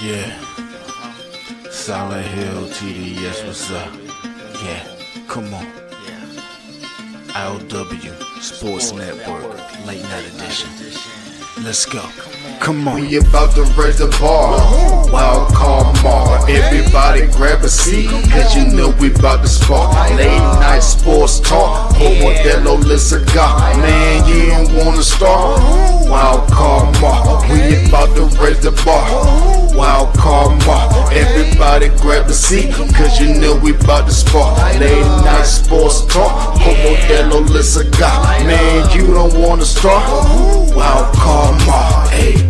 Yeah. Solid Hill TDS, what's up? Yeah, come on. I.O.W. Sports Network, late night edition. Let's go. Come on. We about to raise the bar. Wild card mark. Everybody grab a seat, cause you know we about to spark. Late night sports talk. Modelo Le Cigar. Man, you don't wanna start. Wild card mark. We about to raise the bar. Wild card mark. Everybody grab a seat, cause you know we about to spark. Late night sports talk. Modelo Le Cigar. Man, you don't wanna start. Wild card mark. Hey.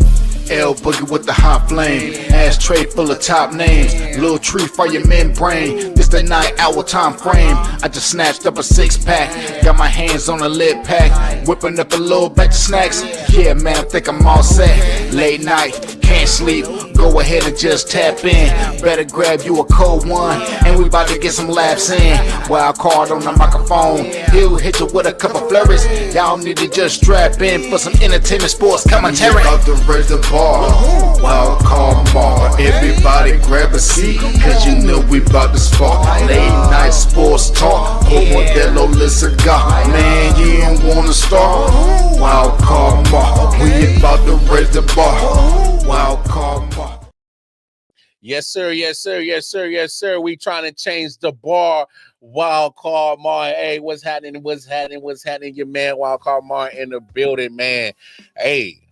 L Boogie with the hot flame, ashtray full of top names, little tree for your membrane. This the 9-hour time frame. I just snatched up a 6-pack, got my hands on a lid pack, whipping up a little batch of snacks. Yeah, man, I think I'm all set. Late night, can't sleep, go ahead and just tap in. Better grab you a cold one, and we about to get some laps in. Wild card on the microphone, he'll hit you with a couple flurries. Y'all need to just strap in for some entertainment sports commentary. We about to raise the bar. Wild card mark. Everybody grab a seat, cause you know we about to spark. Late night sports talk. Modelo Le Cigar. Man, you don't wanna start. Wild card mark. We about to raise the bar. Wild card mark. Yes, sir. Yes, sir. Yes, sir. Yes, sir. We trying to change the bar. Wild Card Mar. Hey, what's happening? What's happening? What's happening? Your man, Wild Card Mar in the building, man. Hey.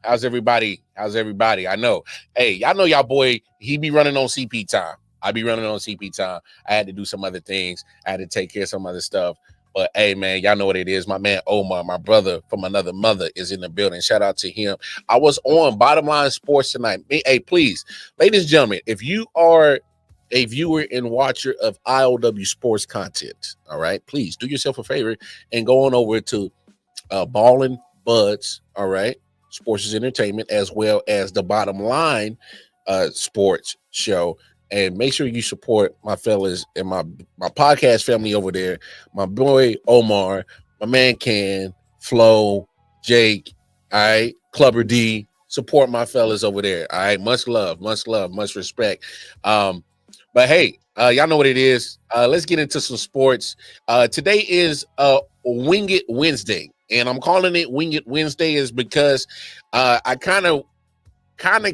How's everybody? How's everybody? I know. Hey, y'all know y'all boy, he be running on CP time. I be running on CP time. I had to do some other things. I had to take care of some other stuff. But hey, man, y'all know what it is. My man Omar, my brother from another mother, is in the building. Shout out to him. I was on Bottom Line Sports tonight. Hey, please, ladies and gentlemen, if you are a viewer and watcher of I.O.W. sports content, all right, please do yourself a favor and go on over to Ballin' Buds, all right? Sports is Entertainment, as well as the Bottom Line sports show, and make sure you support my fellas and my podcast family over there. My boy Omar, my man Ken, Flo, Jake, all right, Clubber D. Support my fellas over there. All right, much love, much respect. But hey, y'all know what it is. Let's get into some sports. Today is Wing It Wednesday. And I'm calling it Wing It Wednesday is because I kind of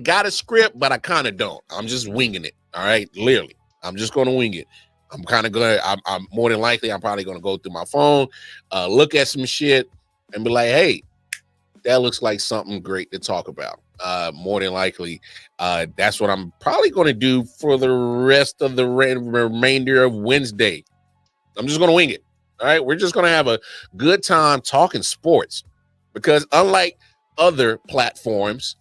got a script, but I kind of don't. I'm just winging it. All right, literally, I'm just going to wing it. I'm kind of gonna. I'm more than likely. I'm probably going to go through my phone, look at some shit, and be like, "Hey, that looks like something great to talk about." More than likely, that's what I'm probably going to do for the rest of the remainder of Wednesday. I'm just going to wing it. All right, we're just going to have a good time talking sports because unlike other platforms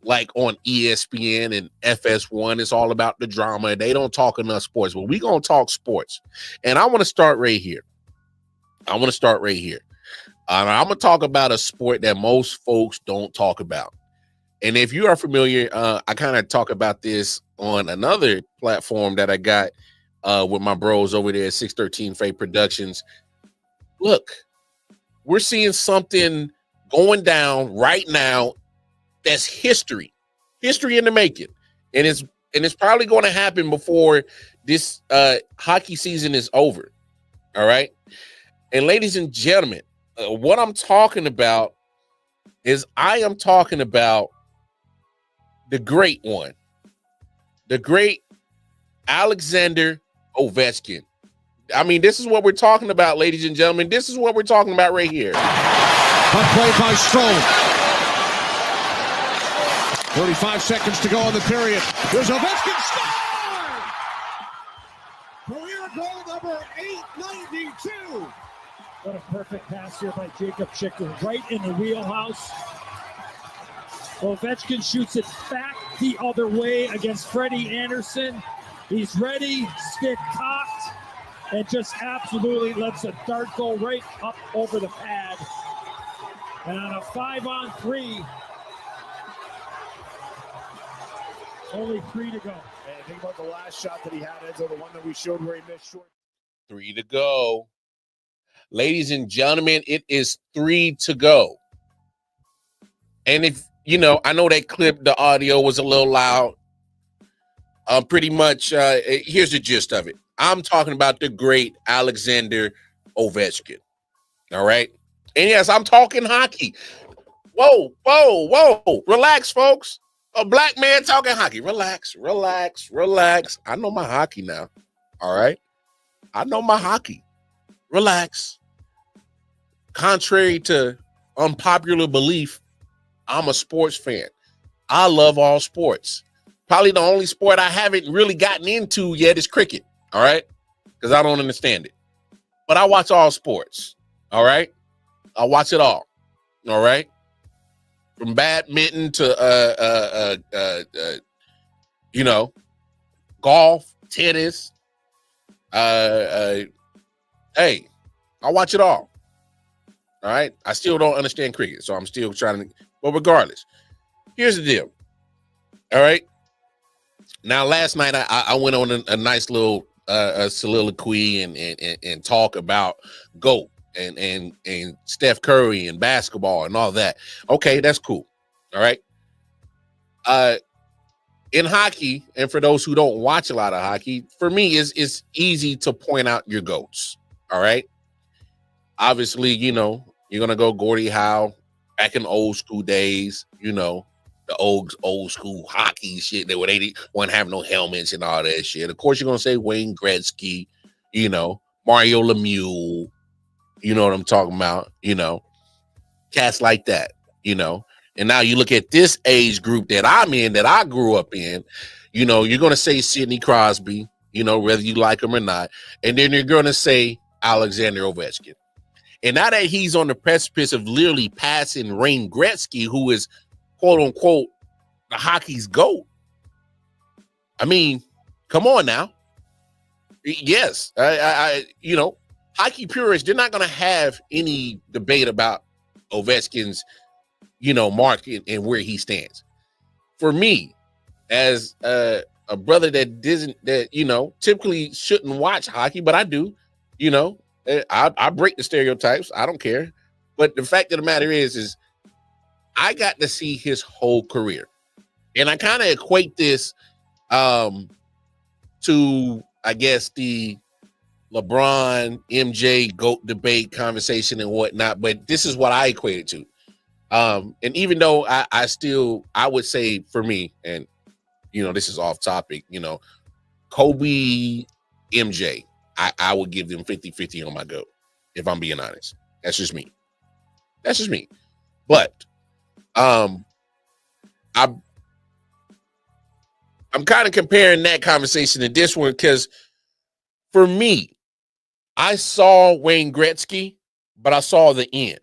like on ESPN and FS1, it's all about the drama. They don't talk enough sports, but we're going to talk sports. And I want to start right here. I'm going to talk about a sport that most folks don't talk about. And if you are familiar, I kind of talk about this on another platform that I got with my bros over there at 613 Fate Productions. Look, we're seeing something going down right now that's history in the making, and it's probably going to happen before this hockey season is over. All right, and ladies and gentlemen, what I'm talking about is I am talking about the great one, the great Alexander Ovechkin. I mean, this is what we're talking about, ladies and gentlemen. This is what we're talking about right here. Puck play by Strome. 35 seconds to go in the period. Here's Ovechkin score! Career goal number 892. What a perfect pass here by Jacob Chicken, right in the wheelhouse. Ovechkin shoots it back the other way against Freddie Anderson. He's ready, stick cocked, and just absolutely lets a dart go right up over the pad. And on a 5-on-3, only 3 to go. And think about the last shot that he had, Enzo, the one that we showed where he missed short. 3 to go. Ladies and gentlemen, it is 3 to go. And if you know, I know that clip, the audio was a little loud. Pretty much, here's the gist of it. I'm talking about the great Alexander Ovechkin. All right. And yes, I'm talking hockey. Whoa, whoa, whoa. Relax, folks. A black man talking hockey. Relax, relax, relax. I know my hockey now. All right. I know my hockey. Relax. Contrary to unpopular belief, I'm a sports fan. I love all sports. Probably the only sport I haven't really gotten into yet is cricket. All right. Because I don't understand it. But I watch all sports. All right. I watch it all. All right. From badminton to you know, golf, tennis. Hey, I watch it all. All right. I still don't understand cricket, so I'm still trying to. But regardless, here's the deal. All right. Now, last night I went on a nice little soliloquy and talk about GOAT and Steph Curry and basketball and all that. Okay, that's cool. All right. In hockey, and for those who don't watch a lot of hockey, for me, it's easy to point out your GOATs. All right. Obviously, you know, you're gonna go Gordie Howe back in old school days, you know, the old school hockey shit that where they wouldn't have no helmets and all that shit. Of course, you're gonna say Wayne Gretzky, you know, Mario Lemieux, you know what I'm talking about, you know, cats like that, you know. And now you look at this age group that I'm in, that I grew up in, you know, you're gonna say Sidney Crosby, you know, whether you like him or not, and then you're gonna say Alexander Ovechkin. And now that he's on the precipice of literally passing Wayne Gretzky, who is quote unquote the hockey's GOAT. I mean, come on now. Yes, I you know, hockey purists, they're not going to have any debate about Ovechkin's, you know, mark and where he stands. For me, as a brother that you know, typically shouldn't watch hockey, but I do, you know, I break the stereotypes. I don't care. But the fact of the matter is I got to see his whole career. And I kind of equate this to, I guess, the LeBron, MJ, GOAT debate conversation and whatnot. But this is what I equate it to. And even though I would say for me, and, you know, this is off topic, you know, Kobe, MJ, I would give them 50-50 on my GOAT, if I'm being honest. That's just me. That's just me. But I'm kind of comparing that conversation to this one because for me, I saw Wayne Gretzky, but I saw the end.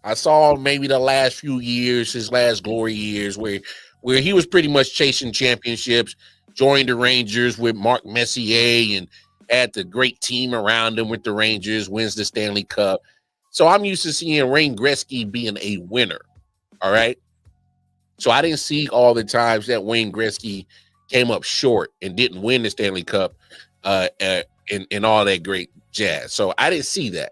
I saw maybe the last few years, his last glory years, where he was pretty much chasing championships, joined the Rangers with Mark Messier and had the great team around him with the Rangers, wins the Stanley Cup. So I'm used to seeing Wayne Gretzky being a winner. All right. So I didn't see all the times that Wayne Gretzky came up short and didn't win the Stanley Cup and all that great jazz. So I didn't see that.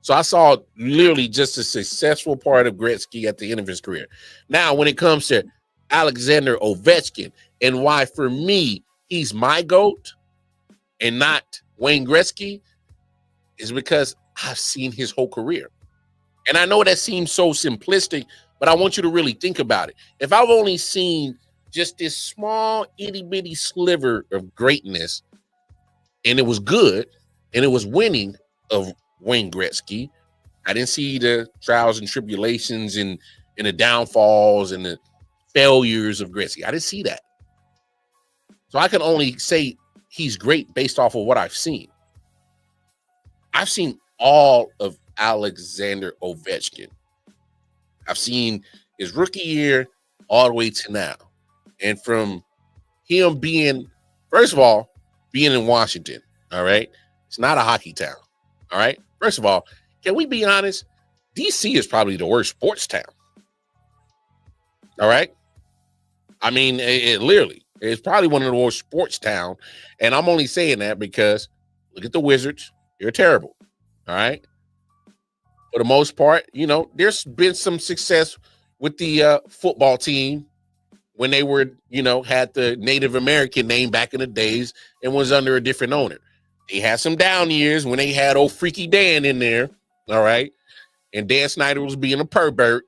So I saw literally just a successful part of Gretzky at the end of his career. Now, when it comes to Alexander Ovechkin and why for me he's my GOAT and not Wayne Gretzky is because I've seen his whole career. And I know that seems so simplistic, but I want you to really think about it. If I've only seen just this small itty bitty sliver of greatness and it was good and it was winning of Wayne Gretzky, I didn't see the trials and tribulations and the downfalls and the failures of Gretzky. I didn't see that. So I can only say he's great based off of what I've seen. I've seen all of Alexander Ovechkin. I've seen his rookie year all the way to now. And from him being, first of all, being in Washington, all right? It's not a hockey town, all right? First of all, can we be honest? DC is probably the worst sports town, all right? I mean, it literally, it's probably one of the worst sports town. And I'm only saying that because look at the Wizards. They're terrible, all right? For the most part, you know, there's been some success with the football team when they were, had the Native American name back in the days and was under a different owner. They had some down years when they had old Freaky Dan in there, all right? And Dan Snyder was being a pervert.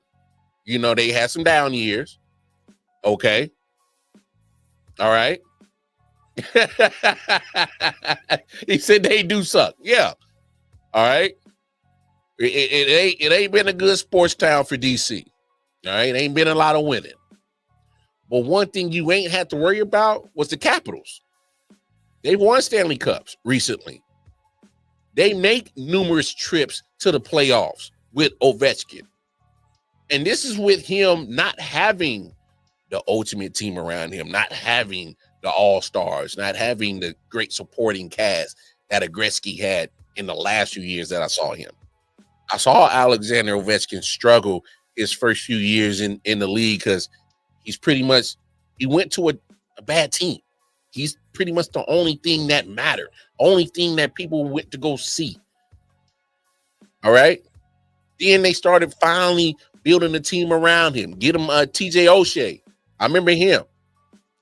They had some down years, okay? All right? He said they do suck. Yeah. All right. It ain't been a good sports town for DC. All right. It ain't been a lot of winning. But one thing you ain't had to worry about was the Capitals. They've won Stanley Cups recently. They make numerous trips to the playoffs with Ovechkin. And this is with him not having the ultimate team around him, not having the all-stars, not having the great supporting cast that Gretzky had in the last few years that I saw him. I saw Alexander Ovechkin struggle his first few years in the league because he went to a bad team. He's pretty much the only thing that mattered, only thing that people went to go see. All right? Then they started finally building a team around him. Get him TJ O'Shea. I remember him,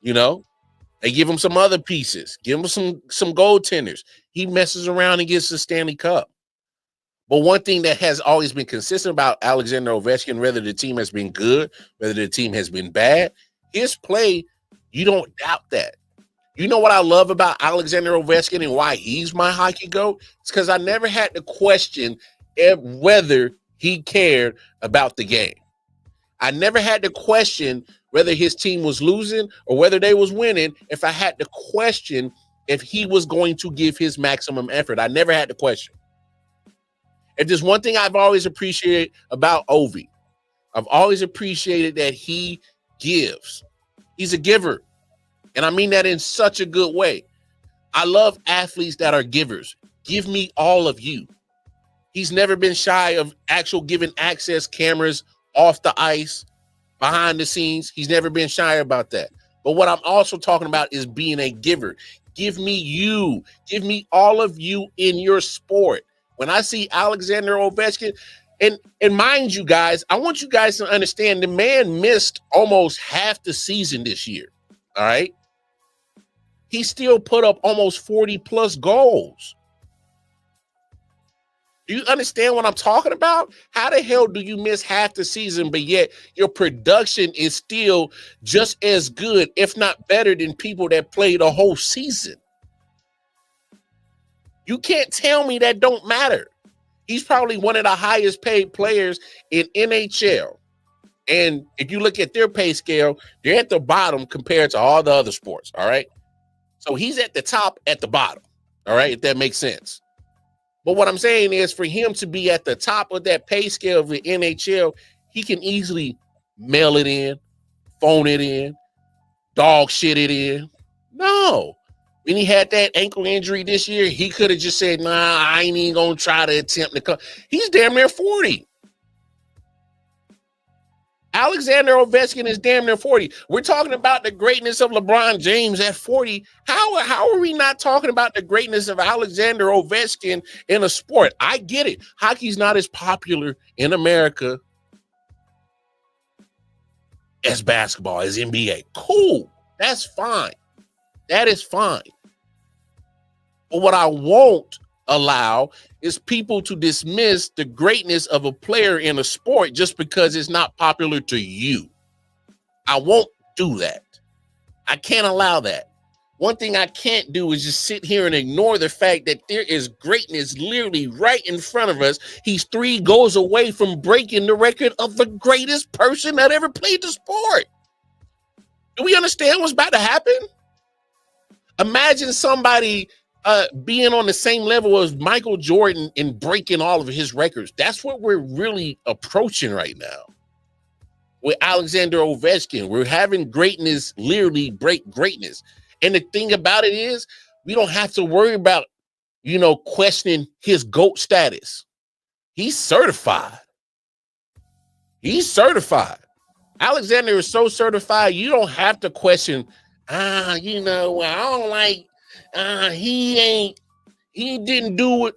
They give him some other pieces. Give him some goaltenders. He messes around and gets the Stanley Cup. But one thing that has always been consistent about Alexander Ovechkin, whether the team has been good, whether the team has been bad, his play, you don't doubt that. You know what I love about Alexander Ovechkin and why he's my hockey GOAT? It's because I never had to question whether he cared about the game. I never had to question whether his team was losing or whether they was winning, if I had to question if he was going to give his maximum effort. I never had to question. If there's one thing I've always appreciated about Ovi, I've always appreciated that he gives. He's a giver. And I mean that in such a good way. I love athletes that are givers. Give me all of you. He's never been shy of actual giving access cameras off the ice, behind the scenes. He's never been shy about that. But what I'm also talking about is being a giver. Give me you. Give me all of you in your sport. When I see Alexander Ovechkin, and mind you guys, I want you guys to understand the man missed almost half the season this year. All right. He still put up almost 40 plus goals. Do you understand what I'm talking about? How the hell do you miss half the season, but yet your production is still just as good, if not better, than people that play the whole season? You can't tell me that don't matter. He's probably one of the highest paid players in NHL. And if you look at their pay scale, they're at the bottom compared to all the other sports, all right? So he's at the top at the bottom, all right, if that makes sense. But what I'm saying is for him to be at the top of that pay scale of the NHL, he can easily mail it in, phone it in, dog shit it in. No. When he had that ankle injury this year, he could have just said, nah, I ain't even going to try to attempt to come. He's damn near 40. Alexander Ovechkin is damn near 40. We're talking about the greatness of LeBron James at 40. How are we not talking about the greatness of Alexander Ovechkin in a sport? I get it. Hockey's not as popular in America as basketball, as NBA. Cool. That's fine. That is fine. But what I won't allow is people to dismiss the greatness of a player in a sport just because it's not popular to you. I won't do that. I can't allow that. One thing I can't do is just sit here and ignore the fact that there is greatness literally right in front of us. He's 3 goals away from breaking the record of the greatest person that ever played the sport. Do we understand what's about to happen? Imagine somebody being on the same level as Michael Jordan and breaking all of his records. That's what we're really approaching right now. With Alexander Ovechkin, we're having greatness literally break greatness. And the thing about it is, we don't have to worry about, questioning his GOAT status. He's certified. He's certified. Alexander is so certified, you don't have to question, I don't like, he didn't do it.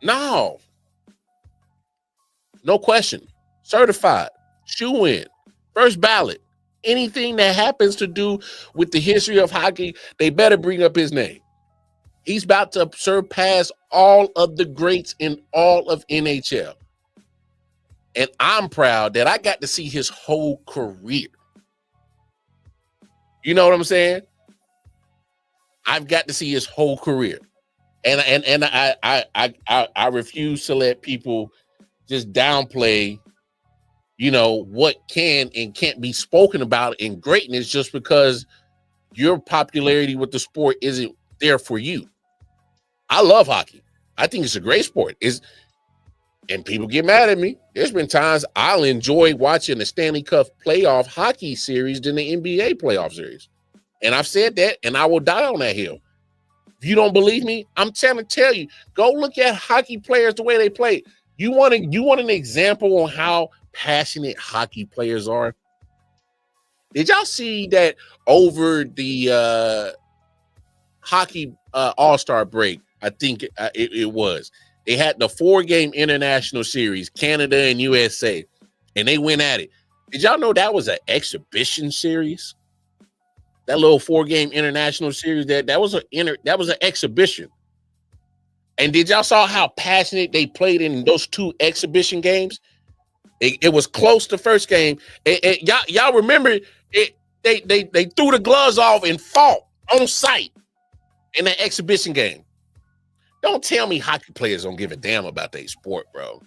No question. Certified. Shoe in. First ballot. Anything that happens to do with the history of hockey, they better bring up his name. He's about to surpass all of the greats in all of NHL. And I'm proud that I got to see his whole career. You know what I'm saying? I've got to see his whole career. And I refuse to let people just downplay, you know, what can and can't be spoken about in greatness just because your popularity with the sport isn't there for you. I love hockey. I think it's a great sport. And people get mad at me. There's been times I'll enjoy watching the Stanley Cup playoff hockey series than the NBA playoff series. And I've said that, and I will die on that hill. If you don't believe me, I'm trying to tell you, go look at hockey players the way they play. You want an example on how passionate hockey players are? Did y'all see that over the hockey All-Star break? I think it was. They had the 4-game international series, Canada and USA, and they went at it. Did y'all know that was an exhibition series? That little 4-game international series, that was an exhibition. And did y'all saw how passionate they played in those 2 exhibition games? It was close the first game. Y'all remember it? They threw the gloves off and fought on site in that exhibition game. Don't tell me hockey players don't give a damn about their sport, bro.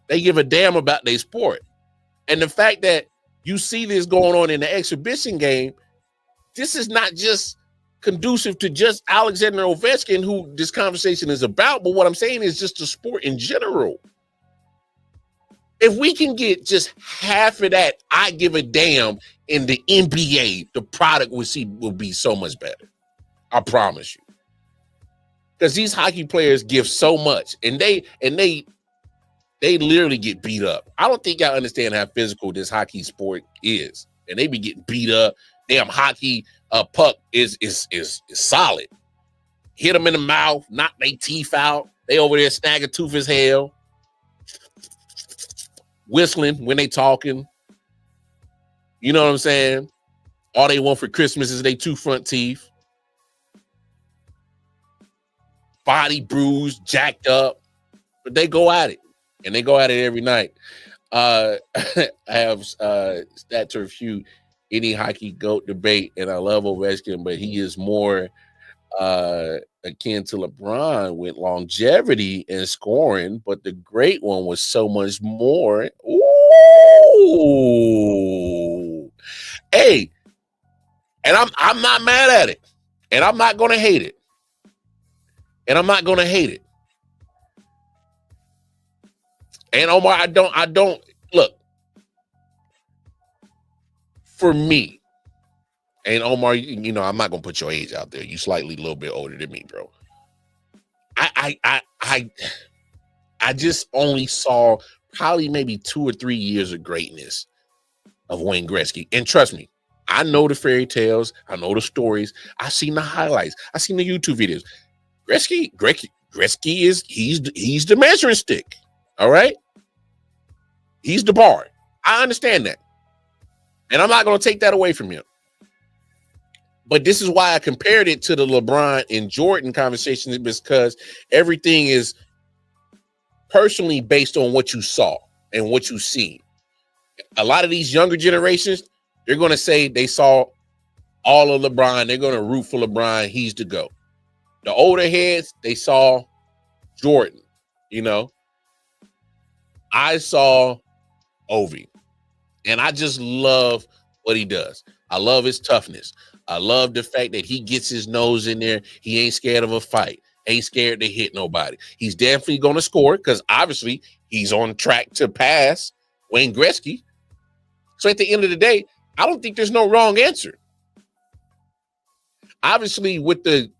They give a damn about their sport. And the fact that you see this going on in the exhibition game, this is not just conducive to just Alexander Ovechkin, who this conversation is about, but what I'm saying is just the sport in general. If we can get just half of that, I give a damn in the NBA, the product will be so much better. I promise you. Because these hockey players give so much, and they literally get beat up. I don't think y'all understand how physical this hockey sport is, and they be getting beat up. Damn hockey puck is solid. Hit them in the mouth, knock their teeth out. They over there snagging tooth as hell, whistling when they talking. You know what I'm saying? All they want for Christmas is their 2 front teeth. Body bruised, jacked up, but they go at it, and they go at it every night. I have stat to refute any hockey GOAT debate, and I love Ovechkin, but he is more akin to LeBron with longevity and scoring, but the great one was so much more. Ooh, hey, and I'm not mad at it, and I'm not gonna hate it. And I'm not gonna hate it. And Omar, I don't look. For me, and Omar, you know, I'm not gonna put your age out there. You slightly a little bit older than me, bro. I just only saw probably maybe 2 or 3 years of greatness of Wayne Gretzky. And trust me, I know the fairy tales, I know the stories, I've seen the highlights, I've seen the YouTube videos. Gretzky is he's the measuring stick. All right. He's the bar. I understand that. And I'm not going to take that away from him. But this is why I compared it to the LeBron and Jordan conversation, because everything is personally based on what you saw and what you seen. A lot of these younger generations, they're going to say they saw all of LeBron. They're going to root for LeBron. He's the GOAT. The older heads, they saw Jordan, you know. I saw Ovi, and I just love what he does. I love his toughness. I love the fact that he gets his nose in there. He ain't scared of a fight, ain't scared to hit nobody. He's definitely going to score because obviously he's on track to pass Wayne Gretzky. So at the end of the day, I don't think there's no wrong answer. Obviously, with the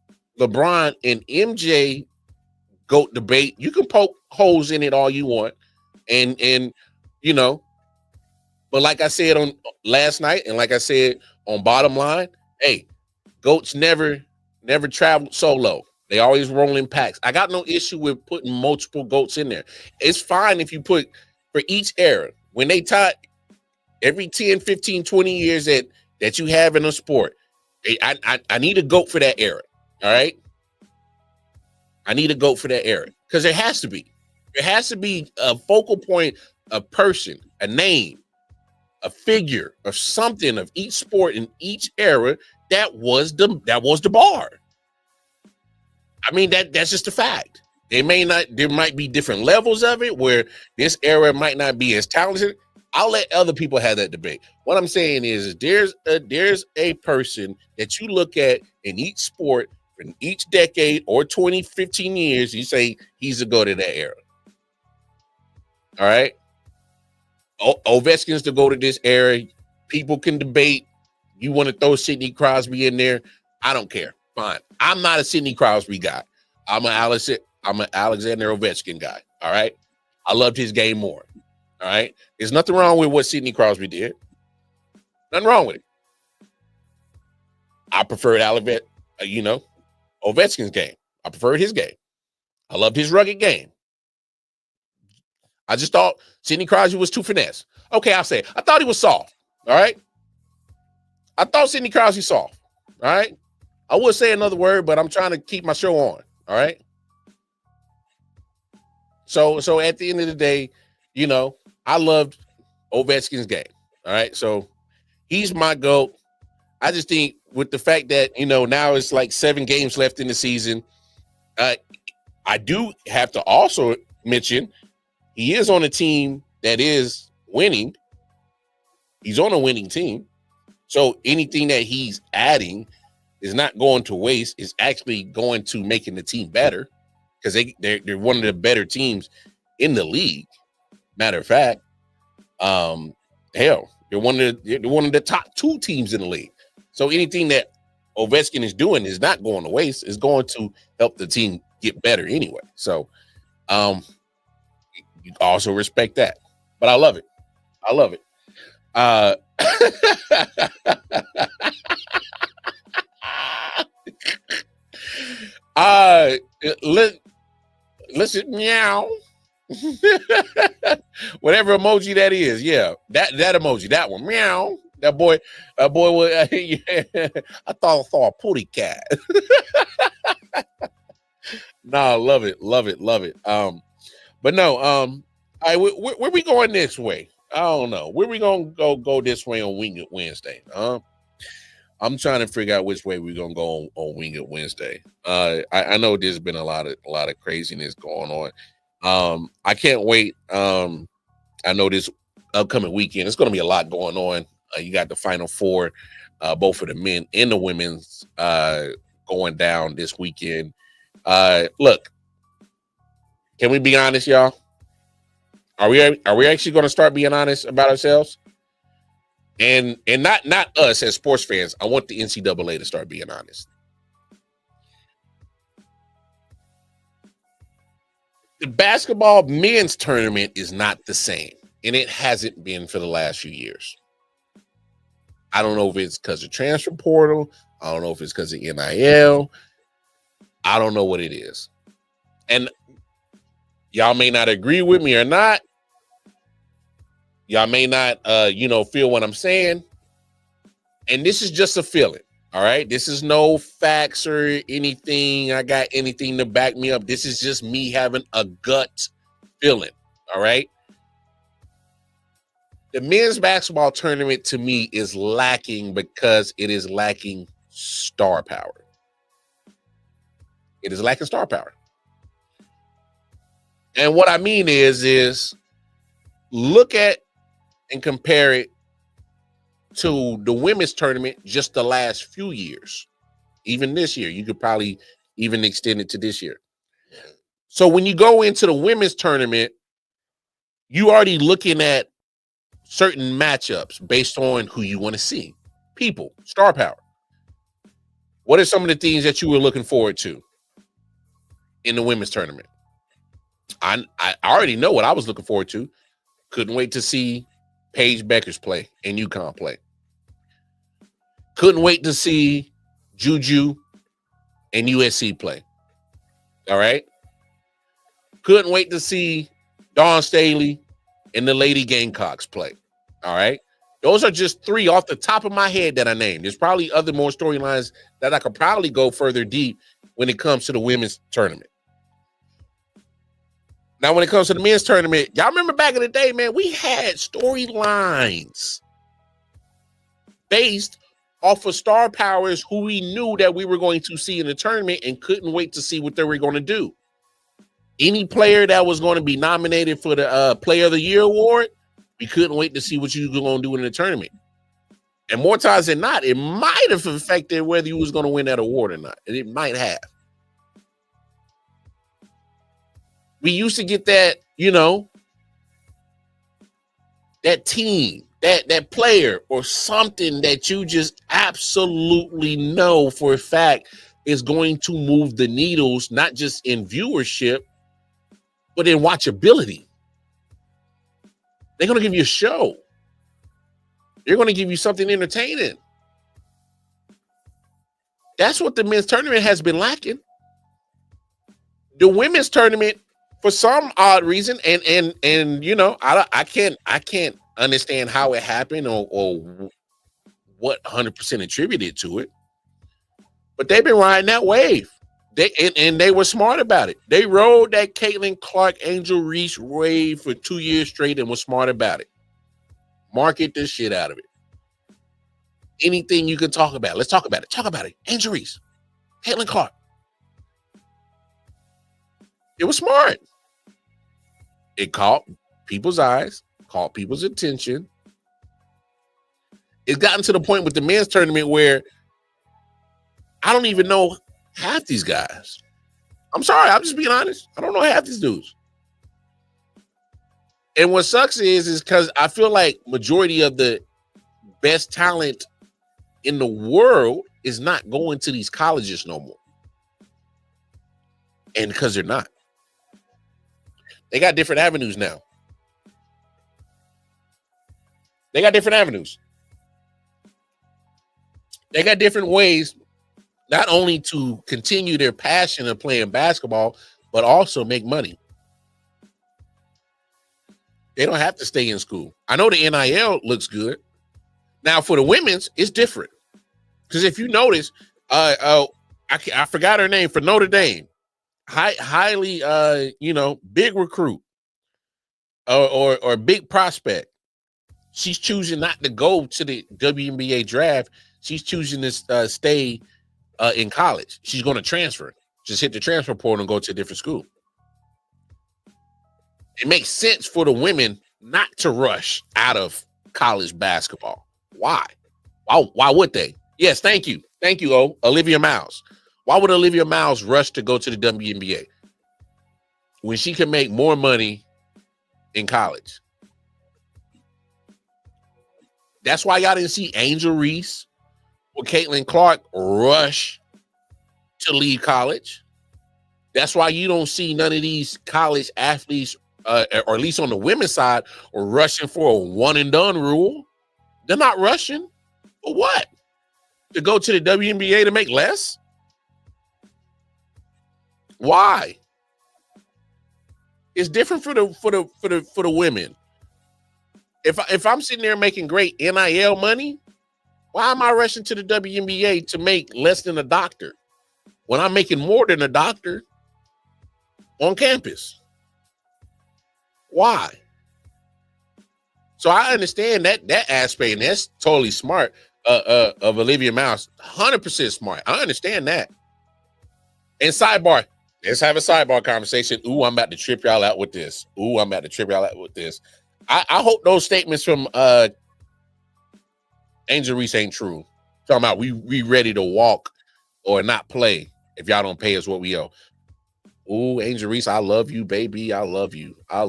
LeBron and MJ GOAT debate, you can poke holes in it all you want. And you know, but like I said on last night, and like I said on Bottom Line, hey, GOATs never traveled solo. They always roll in packs. I got no issue with putting multiple GOATs in there. It's fine if you put for each era. When they tie, Every 10, 15, 20 years that you have in a sport, I need a GOAT for that era. All right. I need a GOAT for that era because there has to be. There has to be a focal point, a person, a name, a figure, or something of each sport in each era that was the bar. I mean, that's just a fact. There might be different levels of it where this era might not be as talented. I'll let other people have that debate. What I'm saying is there's a person that you look at in each sport in each decade or 20, 15 years, you say he's a go to that era. All right. Ovechkin's to go to this era. People can debate. You want to throw Sidney Crosby in there? I don't care. Fine. I'm not a Sidney Crosby guy. I'm an Alexander Ovechkin guy. All right. I loved his game more. All right. There's nothing wrong with what Sidney Crosby did. Nothing wrong with it. I preferred Ovechkin's game. I preferred his game. I loved his rugged game. I just thought Sidney Crosby was too finesse. Okay, I'll say it. I thought he was soft. All right. I thought Sidney Crosby soft. All right. I would say another word, but I'm trying to keep my show on. All right. So at the end of the day, I loved Ovechkin's game. All right. So he's my GOAT. I just think with the fact that, now it's like 7 games left in the season, I do have to also mention he is on a team that is winning. He's on a winning team. So anything that he's adding is not going to waste. It's actually going to making the team better because they're one of the better teams in the league. Matter of fact, they're one of the top 2 teams in the league. So anything that Ovechkin is doing is not going to waste. It's going to help the team get better anyway. So, you also respect that, but I love it. I love it. Listen, meow. Whatever emoji that is, yeah, that emoji, that one, meow. That boy was. Yeah, I saw a pooty cat. Nah, love it. But no, all right, where we going this way? I don't know. Where we gonna go this way on Wing It Wednesday? I'm trying to figure out which way we're gonna go on Wing It Wednesday. I know there's been a lot of craziness going on. I can't wait. I know this upcoming weekend, it's gonna be a lot going on. You got the Final Four, both for the men and the women's going down this weekend. Look, can we be honest, y'all? Are we actually going to start being honest about ourselves? And not us as sports fans. I want the NCAA to start being honest. The basketball men's tournament is not the same, and it hasn't been for the last few years. I don't know if it's because of transfer portal. I don't know if it's because of NIL. I don't know what it is. And y'all may not agree with me or not. Y'all may not, feel what I'm saying. And this is just a feeling. All right. This is no facts or anything. I got anything to back me up. This is just me having a gut feeling. All right. The men's basketball tournament to me is lacking because it is lacking star power. It is lacking star power. And what I mean is look at and compare it to the women's tournament just the last few years. Even this year, you could probably even extend it to this year. So when you go into the women's tournament, you already looking at certain matchups based on who you want to see. People, star power. What are some of the things that you were looking forward to in the women's tournament? I already know what I was looking forward to. Couldn't wait to see Paige Beckers play and UConn play. Couldn't wait to see Juju and USC play. All right. Couldn't wait to see Dawn Staley and the Lady Gamecocks play. All right. Those are just 3 off the top of my head that I named. There's probably other more storylines that I could probably go further deep when it comes to the women's tournament. Now, when it comes to the men's tournament, y'all remember back in the day, man, we had storylines based off of star powers who we knew that we were going to see in the tournament and couldn't wait to see what they were going to do. Any player that was going to be nominated for the Player of the Year award, we couldn't wait to see what you were going to do in the tournament. And more times than not, it might have affected whether you was going to win that award or not. And it might have. We used to get that, you know, that team, that player or something that you just absolutely know for a fact is going to move the needles, not just in viewership, but in watchability. They're going to give you a show. They're going to give you something entertaining. That's what the men's tournament has been lacking. The women's tournament, for some odd reason, and you know, I can't understand how it happened or what 100% attributed to it, but they've been riding that wave. They were smart about it. They rode that Caitlin Clark, Angel Reese wave for 2 years straight and was smart about it. Market this shit out of it. Anything you can talk about, let's talk about it. Talk about it. Angel Reese, Caitlin Clark. It was smart. It caught people's eyes, caught people's attention. It's gotten to the point with the men's tournament where I don't even know half these guys. I'm sorry, I'm just being honest. I don't know half these dudes. And what sucks is because I feel like majority of the best talent in the world is not going to these colleges no more. And because they're not. They got different avenues now. They got different avenues. They got different ways not only to continue their passion of playing basketball, but also make money. They don't have to stay in school. I know the NIL looks good. Now, for the women's, it's different. Because if you notice, I forgot her name, for Notre Dame. Highly, big recruit or big prospect. She's choosing not to go to the WNBA draft. She's choosing to stay in college. She's going to transfer. Just hit the transfer portal and go to a different school. It makes sense for the women not to rush out of college basketball. Why? Why would they? Yes, thank you. Thank you, Olivia Miles. Why would Olivia Miles rush to go to the WNBA when she can make more money in college? That's why y'all didn't see Angel Reese or Caitlin Clark rush to leave college. That's why you don't see none of these college athletes, or at least on the women's side, are rushing for a one and done rule. They're not rushing. For what? To go to the WNBA to make less? Why? It's different for the women. If I'm sitting there making great NIL money, why am I rushing to the WNBA to make less than a doctor when I'm making more than a doctor on campus? Why? So I understand that aspect, and that's totally smart of Olivia Miles. 100% smart. I understand that. And sidebar, let's have a sidebar conversation. Ooh, I'm about to trip y'all out with this. I hope those statements from Angel Reese ain't true. Talking about we ready to walk or not play if y'all don't pay us what we owe. Ooh, Angel Reese, I love you, baby. I love you. I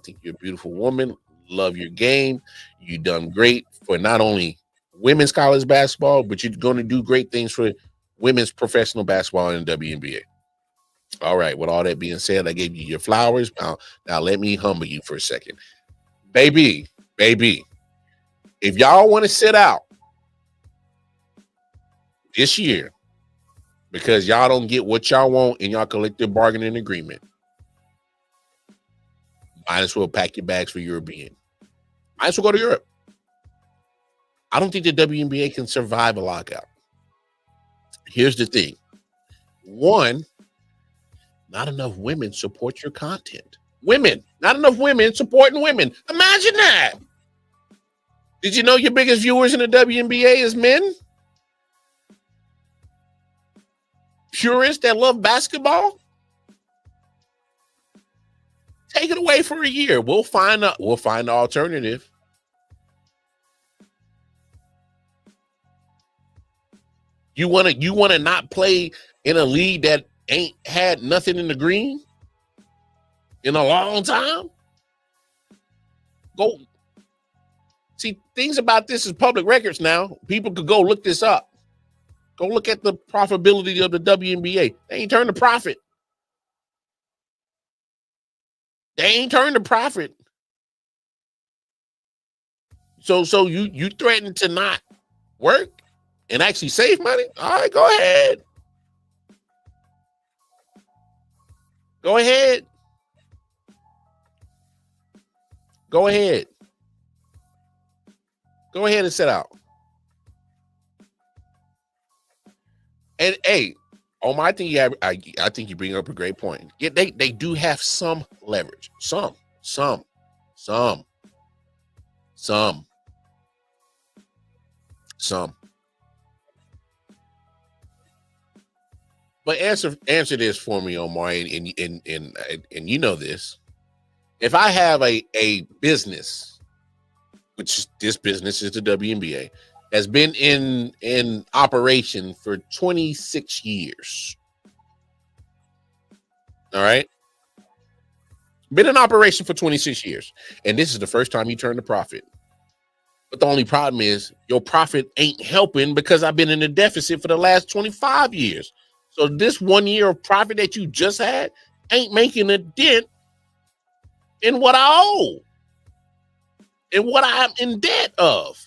think you're a beautiful woman. Love your game. You done great for not only women's college basketball, but you're going to do great things for women's professional basketball in the WNBA. All right. With all that being said, I gave you your flowers. Now let me humble you for a second. Baby, if y'all want to sit out this year because y'all don't get what y'all want in y'all collective bargaining agreement, might as well pack your bags for European. Might as well go to Europe. I don't think the WNBA can survive a lockout. Here's the thing. One, not enough women support your content. Women, not enough women supporting women. Imagine that. Did you know your biggest viewers in the WNBA is men? Purists that love basketball? Take it away for a year. We'll find an alternative. You wanna not play in a league that ain't had nothing in the green in a long time? Go see, things about this is public records now. People could go look this up. Go look at the profitability of the WNBA. They ain't turned a profit. They ain't turned a profit. So you threaten to not work and actually save money? All right, go ahead. Go ahead. Go ahead. Go ahead and sit out. And hey, Omar, I think you bring up a great point. Yeah, they do have some leverage. Some. But answer this for me, Omar, and you know this. If I have a business, which this business is the WNBA, has been in operation for 26 years. All right. Been in operation for 26 years. And this is the first time you turn a profit. But the only problem is your profit ain't helping because I've been in a deficit for the last 25 years. So this 1 year of profit that you just had ain't making a dent in what I owe and what I'm in debt of.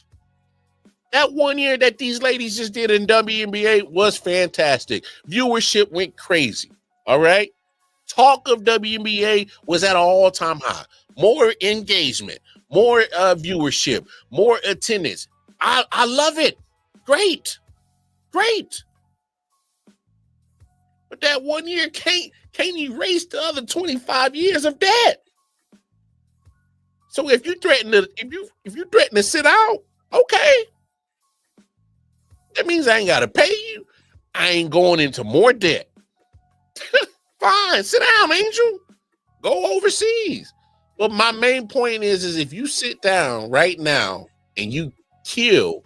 That 1 year that these ladies just did in WNBA was fantastic. Viewership went crazy. All right. Talk of WNBA was at an all-time high. More engagement, more viewership, more attendance. I love it. Great. But that 1 year can't erase the other 25 years of debt. So if you threaten to sit out, okay. That means I ain't gotta pay you. I ain't going into more debt. Fine, sit down, Angel. Go overseas. But my main point is if you sit down right now and you kill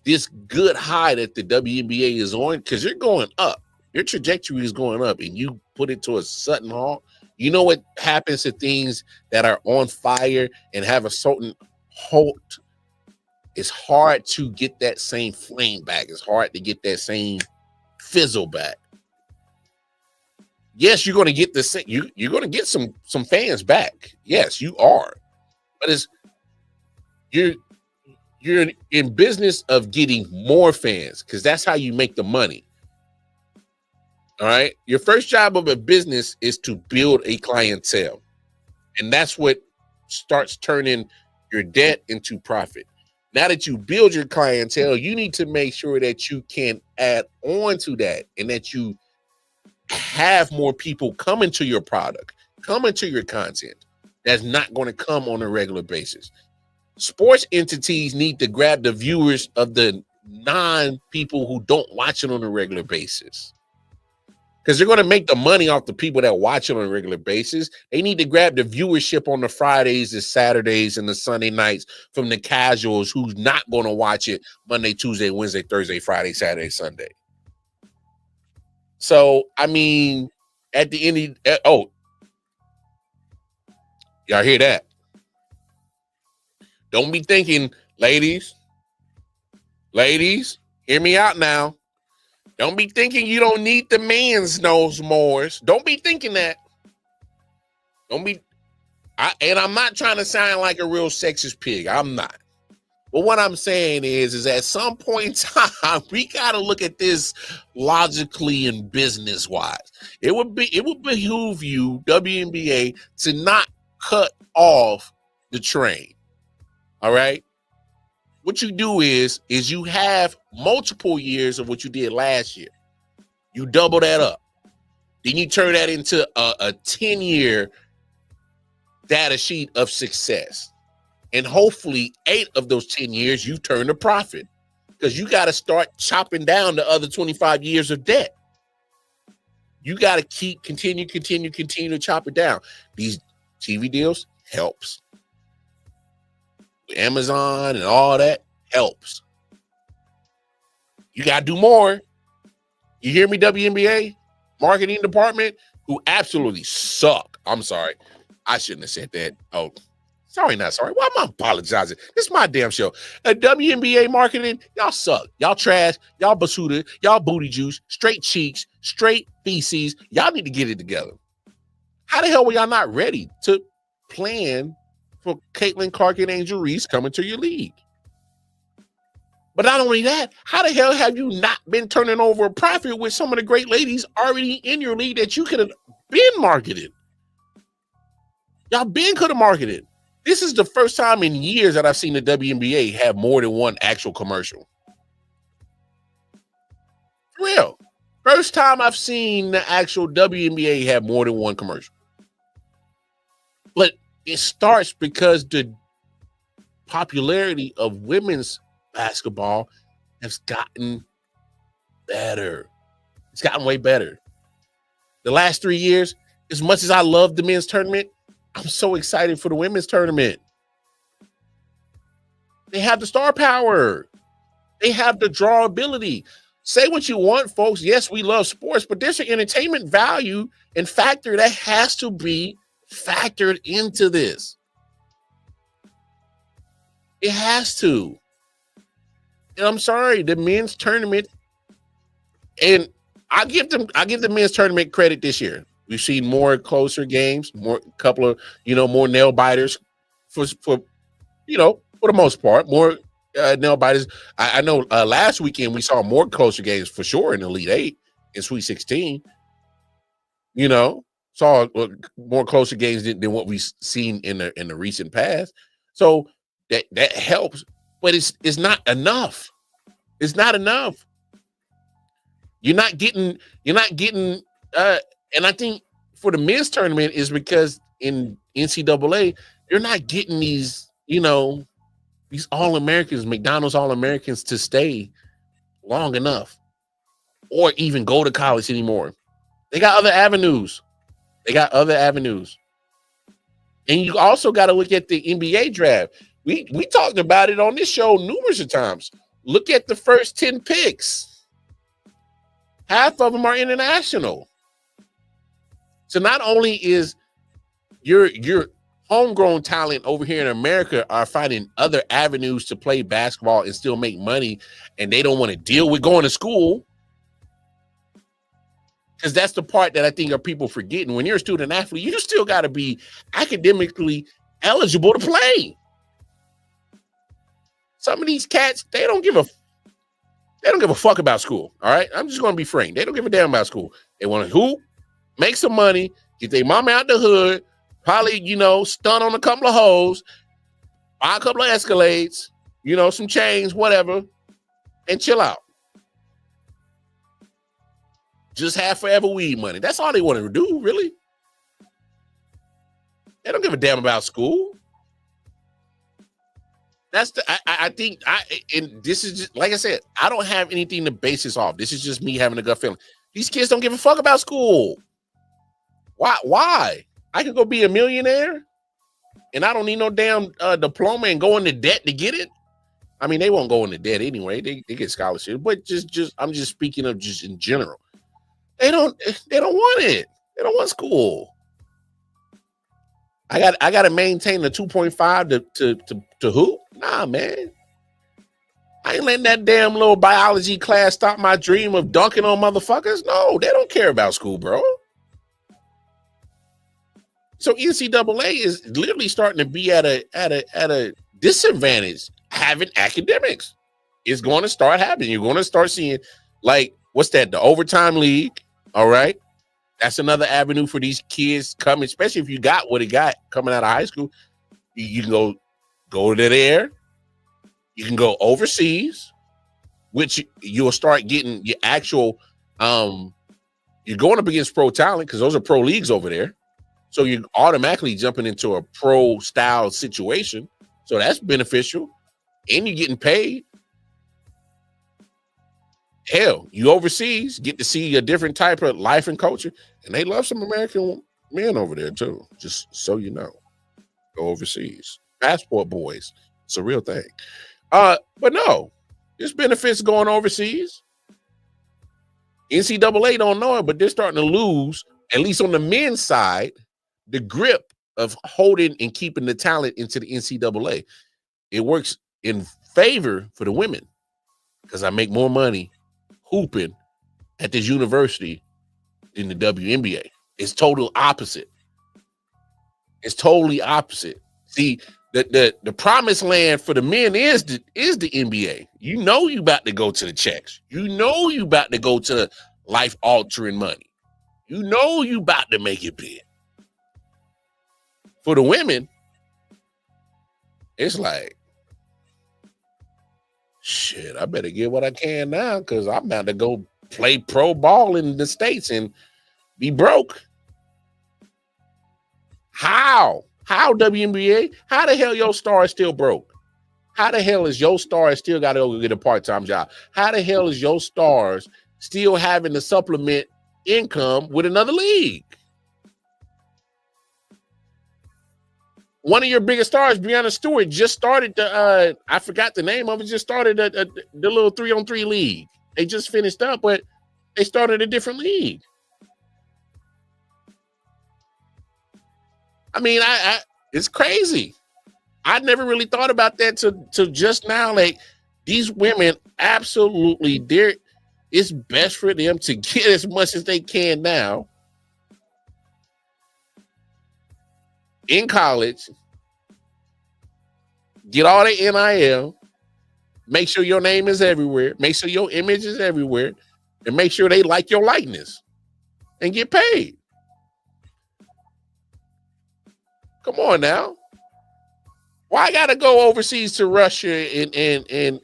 this good high that the WNBA is on, because you're going up, your trajectory is going up, and you put it to a sudden halt, you know what happens to things that are on fire and have a certain halt? It's hard to get that same flame back. It's hard to get that same fizzle back. Yes, you're going to get the same. You're going to get some fans back. Yes, you are. But you're in business of getting more fans because that's how you make the money. All right. Your first job of a business is to build a clientele, and that's what starts turning your debt into profit. Now that you build your clientele, you need to make sure that you can add on to that and that you have more people coming to your product, coming to your content that's not going to come on a regular basis. Sports entities need to grab the viewers of the non-people who don't watch it on a regular basis, because they're going to make the money off the people that watch it on a regular basis. They need to grab the viewership on the Fridays, the Saturdays, and the Sunday nights from the casuals who's not going to watch it Monday, Tuesday, Wednesday, Thursday, Friday, Saturday, Sunday. So, I mean, at the end of, y'all hear that? Don't be thinking, ladies, hear me out now. Don't be thinking you don't need the man's nose mores. Don't be thinking that. And I'm not trying to sound like a real sexist pig. I'm not. But what I'm saying is at some point in time, we got to look at this logically and business-wise. It would behoove you, WNBA, to not cut off the train. All right? what you do is you have multiple years of what you did last year. You double that up. Then you turn that into a 10-year data sheet of success. And hopefully 8 of those 10 years you turn a profit, because you got to start chopping down the other 25 years of debt. You got to continue to chop it down. These TV deals helps. Amazon and all that helps. You got to do more. You hear me, WNBA marketing department, who absolutely suck. I'm sorry. I shouldn't have said that. Oh, sorry, not sorry. Why am I apologizing? This is my damn show. WNBA marketing, y'all suck. Y'all trash. Y'all basuda. Y'all booty juice. Straight cheeks. Straight feces. Y'all need to get it together. How the hell were y'all not ready to plan for Caitlin Clark and Angel Reese coming to your league? But not only that, how the hell have you not been turning over a profit with some of the great ladies already in your league that you could have been marketed? Y'all could have marketed. This is the first time in years that I've seen the WNBA have more than one actual commercial. For real. First time I've seen the actual WNBA have more than one commercial. But it starts because the popularity of women's basketball has gotten better. It's gotten way better. The last 3 years, as much as I love the men's tournament, I'm so excited for the women's tournament. They have the star power. They have the drawability. Say what you want, folks. Yes, we love sports, but there's an entertainment value and factor that has to be factored into this. It has to. And I'm sorry, the men's tournament, and I give the men's tournament credit this year. We've seen more closer games, more couple of, more nail biters for the most part, more nail biters. I know last weekend we saw more closer games for sure in Elite 8 and Sweet 16. Saw more closer games than what we've seen in the recent past. So that helps, but it's not enough. It's not enough. You're not getting and I think for the men's tournament is because in NCAA, you're not getting these, these All-Americans, McDonald's All-Americans to stay long enough or even go to college anymore. They got other avenues. And you also got to look at the NBA draft. We talked about it on this show numerous of times. Look at the first 10 picks. Half of them are international. So not only is your homegrown talent over here in America are finding other avenues to play basketball and still make money, and they don't want to deal with going to school, because that's the part that I think are people forgetting. When you're a student athlete, you still got to be academically eligible to play. Some of these cats, they don't give a fuck about school. All right, I'm just going to be frank. They don't give a damn about school. They want to hoop, make some money, get their mama out the hood, probably, stun on a couple of hoes, buy a couple of Escalades, some chains, whatever, and chill out. Just have forever weed money. That's all they want to do, really. They don't give a damn about school. That's I think and this is just, like I said, I don't have anything to base this off. This is just me having a gut feeling. These kids don't give a fuck about school. Why? I could go be a millionaire and I don't need no damn diploma and go into debt to get it. I mean, they won't go into debt anyway. They get scholarships, but just I'm just speaking of just in general. They don't want it. They don't want school. I got to maintain the 2.5 to hoop. Nah, man. I ain't letting that damn little biology class stop my dream of dunking on motherfuckers. No, they don't care about school, bro. So NCAA is literally starting to be at a disadvantage having academics. It's going to start happening. You're going to start seeing, like, what's that? The overtime league. All right. That's another avenue for these kids coming, especially if you got what he got coming out of high school. You can go to there. You can go overseas, which you'll start getting your actual you're going up against pro talent because those are pro leagues over there. So you're automatically jumping into a pro style situation. So that's beneficial. And you're getting paid. Hell, you overseas, get to see a different type of life and culture. And they love some American men over there too. Just so you know. Go overseas. Passport boys. It's a real thing. But no, there's benefits going overseas. NCAA don't know it, but they're starting to lose, at least on the men's side, the grip of holding and keeping the talent into the NCAA. It works in favor for the women because I make more money hooping at this university than the WNBA. It's total opposite. It's totally opposite. See, the promised land for the men is the NBA. You know you about to go to the checks. You know you about to go to life-altering money. You know you about to make it big. For the women, it's like, shit, I better get what I can now because I'm about to go play pro ball in the States and be broke. How? How, WNBA? How the hell your star is still broke? How the hell is your star still got to go get a part-time job? How the hell is your stars still having to supplement income with another league? One of your biggest stars, Breanna Stewart, just started the I forgot the name of it, just started the little 3-on-3 league. They just finished up, but they started a different league. I mean, it's crazy. I never really thought about that till just now. Like, these women absolutely, it's best for them to get as much as they can now in college, get all the NIL, make sure your name is everywhere, make sure your image is everywhere, and make sure they like your likeness and get paid. Come on now. Why I gotta go overseas to Russia and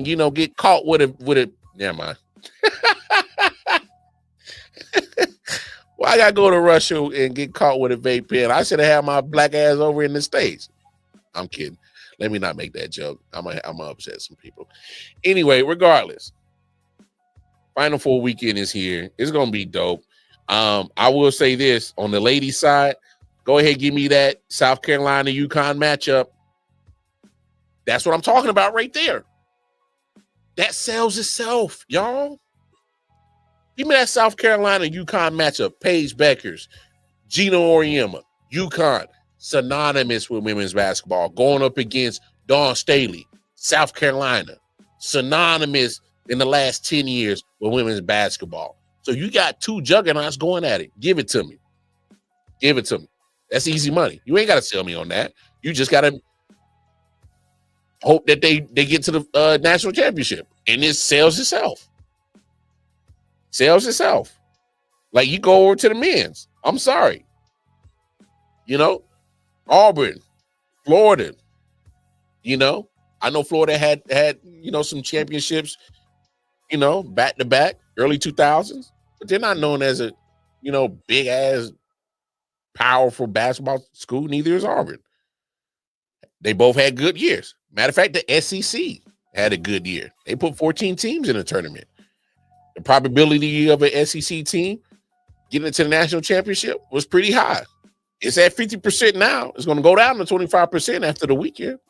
you know get caught with a never mind. Why I gotta go to Russia and get caught with a vape pen? I should have had my black ass over in the States. I'm kidding. Let me not make that joke. I'm gonna upset some people. Anyway, regardless, Final Four weekend is here. It's gonna be dope. I will say this on the ladies' side. Go ahead, give me that South Carolina UConn matchup. That's what I'm talking about right there. That sells itself, y'all. Give me that South Carolina UConn matchup. Paige Beckers, Gina Auriemma, UConn, synonymous with women's basketball, going up against Dawn Staley, South Carolina, synonymous in the last 10 years with women's basketball. So you got two juggernauts going at it. Give it to me. Give it to me. That's easy money. You ain't got to sell me on that. You just got to hope that they get to the national championship. And it sells itself. Sells itself. Like, you go over to the men's. I'm sorry. You know, Auburn, Florida. You know, I know Florida had you know, some championships, you know, back to back, early 2000s. But they're not known as a, you know, big ass powerful basketball school. Neither is Auburn. They both had good years. Matter of fact, the SEC had a good year. They put 14 teams in a tournament. The probability of an SEC team getting into the national championship was pretty high. It's at 50% now. It's going to go down to 25% after the weekend.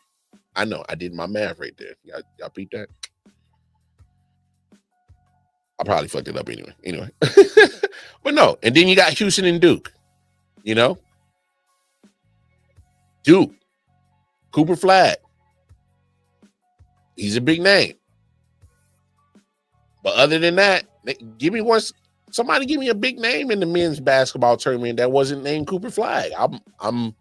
I know. I did my math right there. Y'all beat that? I probably fucked it up anyway. But no. And then you got Houston and Duke. You know, Duke, Cooper Flag. He's a big name. But other than that, somebody give me a big name in the men's basketball tournament that wasn't named Cooper Flag. I'm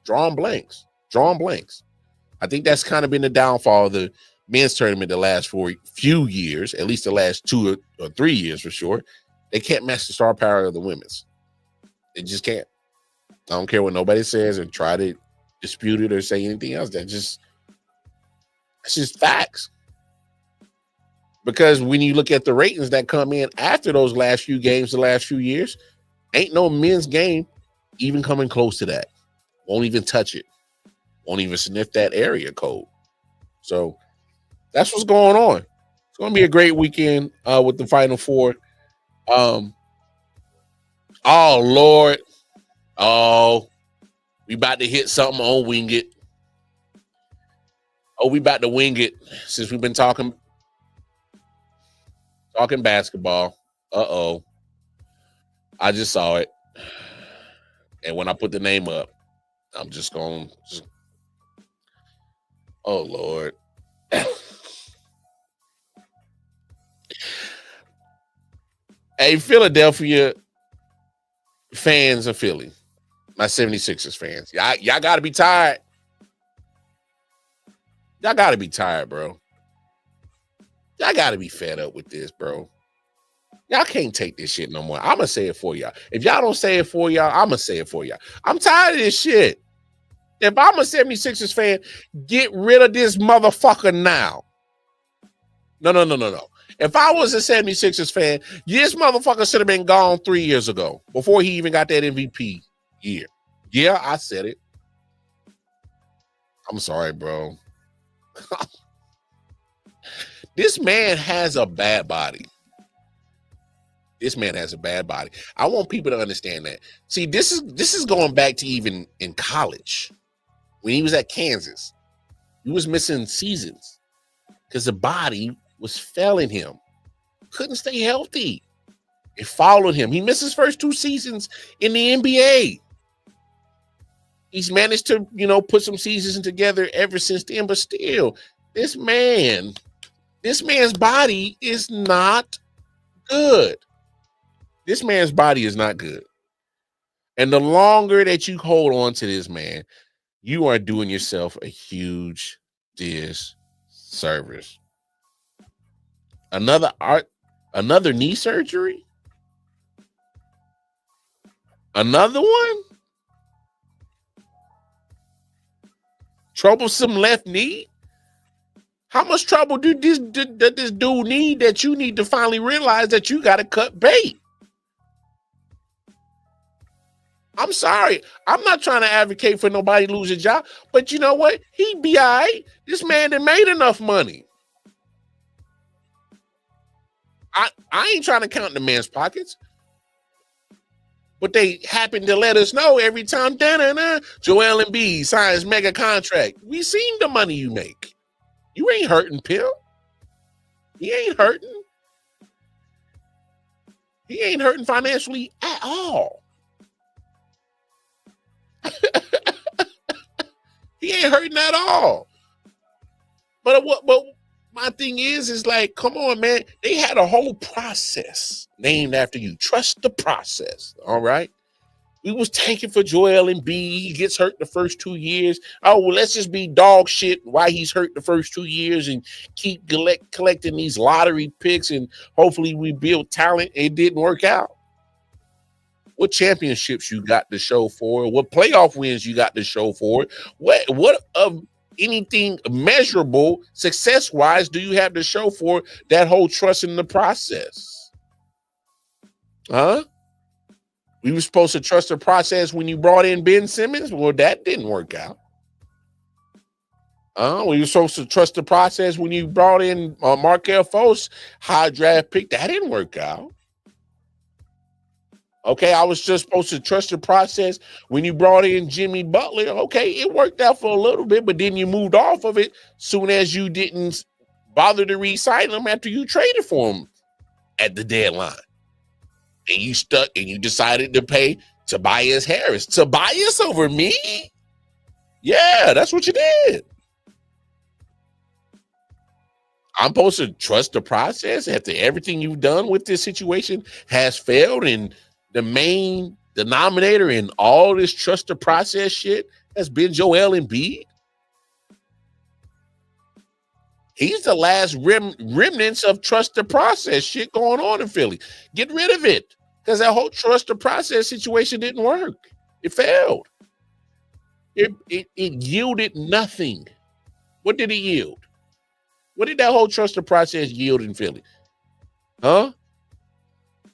drawing blanks. I think that's kind of been the downfall of the men's tournament the last few years, at least the last 2 or 3 years for sure. They can't match the star power of the women's. It just can't. I don't care what nobody says and try to dispute it or say anything else. It's just facts. Because when you look at the ratings that come in after those last few games, the last few years, ain't no men's game even coming close to that. Won't even touch it. Won't even sniff that area code. So that's what's going on. It's going to be a great weekend with the Final Four. Oh, Lord. Oh, we about to hit something on Wing It. Oh, we about to wing it since we've been talking basketball. Uh-oh. I just saw it. And when I put the name up, I'm just going to... Oh, Lord. Hey, Philadelphia fans of Philly, my 76ers fans, y'all got to be tired. Y'all got to be tired, bro. Y'all got to be fed up with this, bro. Y'all can't take this shit no more. I'm going to say it for y'all. If y'all don't say it for y'all, I'm going to say it for y'all. I'm tired of this shit. If I'm a 76ers fan, get rid of this motherfucker now. No. If I was a 76ers fan, this motherfucker should have been gone 3 years ago before he even got that MVP year. Yeah, I said it. I'm sorry, bro. This man has a bad body. This man has a bad body. I want people to understand that. See, this is going back to even in college. When he was at Kansas, he was missing seasons because the body was failing him. Couldn't stay healthy. It followed him. He missed his first 2 seasons in the NBA. He's managed to, put some seasons together ever since then, but still, this man's body is not good. This man's body is not good. And the longer that you hold on to this man, you are doing yourself a huge disservice. Another knee surgery? Another one? Troublesome left knee? How much trouble does this dude need that you need to finally realize that you got to cut bait? I'm sorry. I'm not trying to advocate for nobody lose a job, but you know what? He'd be all right. This man that made enough money. I ain't trying to count the man's pockets, but they happen to let us know every time Joel Embiid signs mega contract. We seen the money you make. You ain't hurting, Pill. He ain't hurting. He ain't hurting financially at all. He ain't hurting at all. But my thing is like, come on, man. They had a whole process named after you. Trust the process. All right. We was tanking for Joel Embiid. He gets hurt the first 2 years. Oh, well, let's just be dog shit while he's hurt the first 2 years and keep collecting these lottery picks, and hopefully we build talent. It didn't work out. What championships you got to show for it? What playoff wins you got to show for it? What of anything measurable success-wise do you have to show for that whole trust in the process? Huh? We were supposed to trust the process when you brought in Ben Simmons? Well, that didn't work out. We were supposed to trust the process when you brought in Markelle Fultz, high draft pick. That didn't work out. Okay, I was just supposed to trust the process when you brought in Jimmy Butler. Okay, it worked out for a little bit, but then you moved off of it soon as you didn't bother to re-sign him after you traded for him at the deadline. And you stuck and you decided to pay Tobias Harris. Tobias over me? Yeah, that's what you did. I'm supposed to trust the process after everything you've done with this situation has failed, and the main denominator in all this trust the process shit has been Joel Embiid. He's the last remnants of trust the process shit going on in Philly. Get rid of it, because that whole trust the process situation didn't work. It failed. It yielded nothing. What did it yield? What did that whole trust the process yield in Philly? Huh?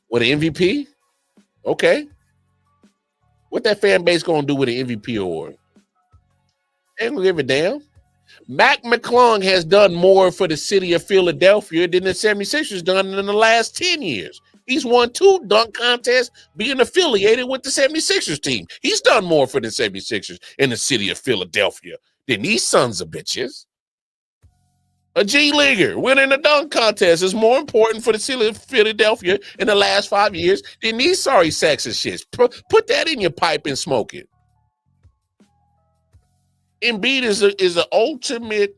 What, an MVP? Okay. What that fan base gonna do with an MVP award? They ain't gonna give a damn. Mac McClung has done more for the city of Philadelphia than the 76ers done in the last 10 years. He's won 2 dunk contests being affiliated with the 76ers team. He's done more for the 76ers in the city of Philadelphia than these sons of bitches. A G Leaguer winning a dunk contest is more important for the city of Philadelphia in the last 5 years than these sorry sacks and shits. Put that in your pipe and smoke it. Embiid is an ultimate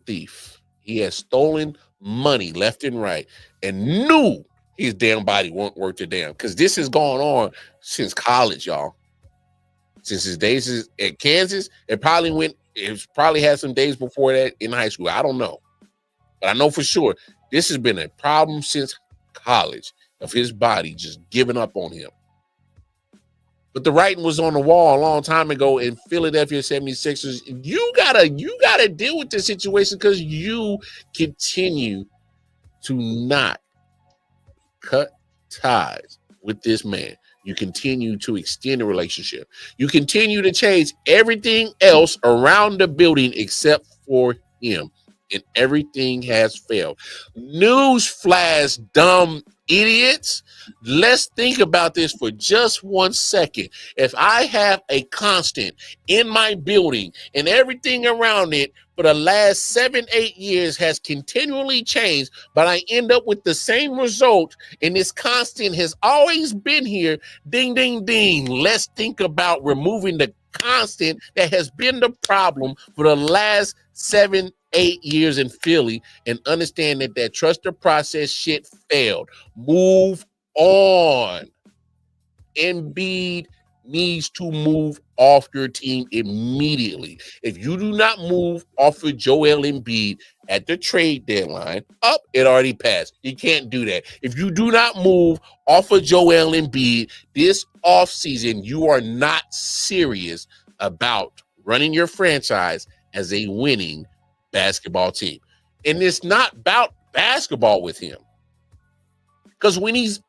thief. He has stolen money left and right and knew his damn body won't work a damn, because this has gone on since college, y'all. Since his days at Kansas, it probably had some days before that in high school. I don't know. But I know for sure this has been a problem since college of his body just giving up on him. But the writing was on the wall a long time ago in Philadelphia 76ers. You gotta deal with this situation because you continue to not cut ties with this man. You continue to extend the relationship. You continue to change everything else around the building except for him. And everything has failed. Newsflash, dumb idiots. Let's think about this for just 1 second. If I have a constant in my building and everything around it for the last 7-8 years has continually changed, but I end up with the same result, and this constant has always been here, ding, ding, ding. Let's think about removing the constant that has been the problem for the last 7-8 years in Philly and understand that trust the process shit failed. Move on. Embiid needs to move off your team immediately. If you do not move off of Joel Embiid at the trade deadline, it already passed. You can't do that. If you do not move off of Joel Embiid this offseason, you are not serious about running your franchise as a winning basketball team. And it's not about basketball with him. Because when he's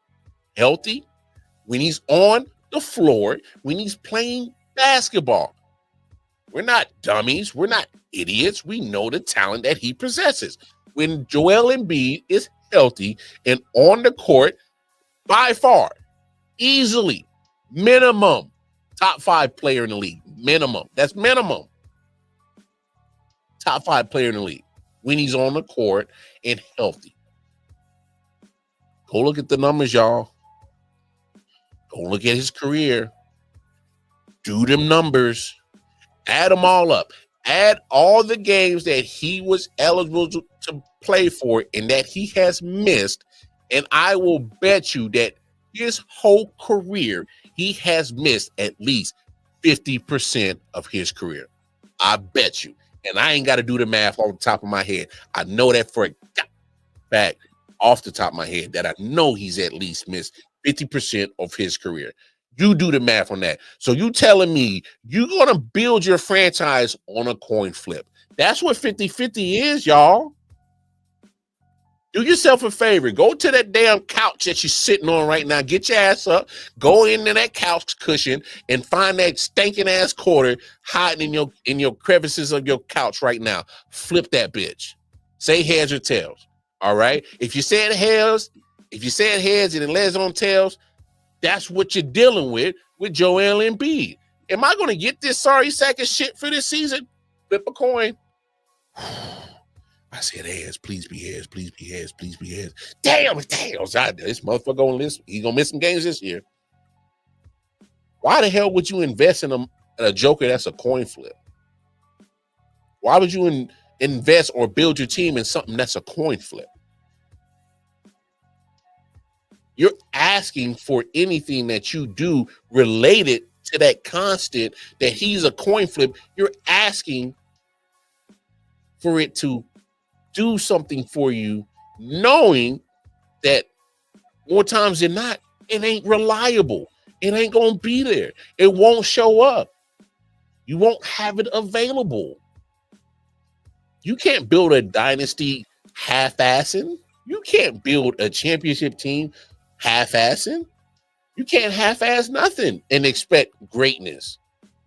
healthy, when he's on the floor, when he's playing basketball, we're not dummies. We're not idiots. We know the talent that he possesses. When Joel Embiid is healthy and on the court, by far, easily, minimum, top 5 player in the league. Minimum. That's minimum. Top 5 player in the league when he's on the court and healthy. Go look at the numbers, y'all. Go look at his career. Do them numbers. Add them all up. Add all the games that he was eligible to play for and that he has missed, and I will bet you that his whole career, he has missed at least 50% of his career. I bet you. And I ain't got to do the math off the top of my head. I know that for a fact off the top of my head that I know he's at least missed 50% of his career. You do the math on that. So you telling me you're going to build your franchise on a coin flip. That's what 50-50 is, y'all. Do yourself a favor. Go to that damn couch that you're sitting on right now. Get your ass up. Go into that couch cushion and find that stinking ass quarter hiding in your crevices of your couch right now. Flip that bitch. Say heads or tails. All right. If you said heads and it lands on tails, that's what you're dealing with Joel Embiid. Am I going to get this sorry sack of shit for this season? Flip a coin. I said heads, please be heads, please be heads, please be heads. Damn, it's tails. This motherfucker gonna listen. He's gonna miss some games this year. Why the hell would you invest in a joker that's a coin flip? Why would you invest or build your team in something that's a coin flip? You're asking for anything that you do related to that constant that he's a coin flip. You're asking for it to do something for you, knowing that more times than not, it ain't reliable. It ain't going to be there. It won't show up. You won't have it available. You can't build a dynasty half-assing. You can't build a championship team half-assing. You can't half-ass nothing and expect greatness.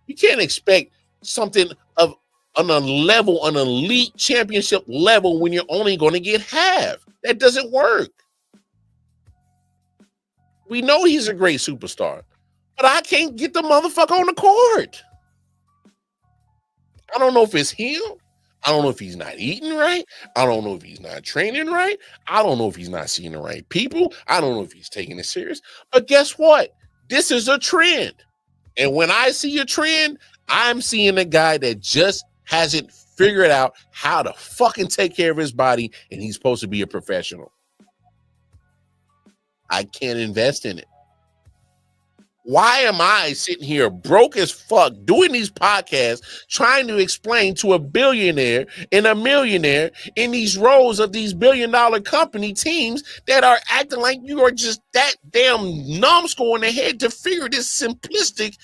You can't expect something of on a level, an elite championship level when you're only going to get half. That doesn't work. We know he's a great superstar, but I can't get the motherfucker on the court. I don't know if it's him. I don't know if he's not eating right. I don't know if he's not training right. I don't know if he's not seeing the right people. I don't know if he's taking it serious. But guess what? This is a trend. And when I see a trend, I'm seeing a guy that just hasn't figured out how to fucking take care of his body, and he's supposed to be a professional. I can't invest in it. Why am I sitting here broke as fuck doing these podcasts trying to explain to a billionaire and a millionaire in these roles of these billion-dollar company teams that are acting like you are just that damn numbskull in the head to figure this simplistic,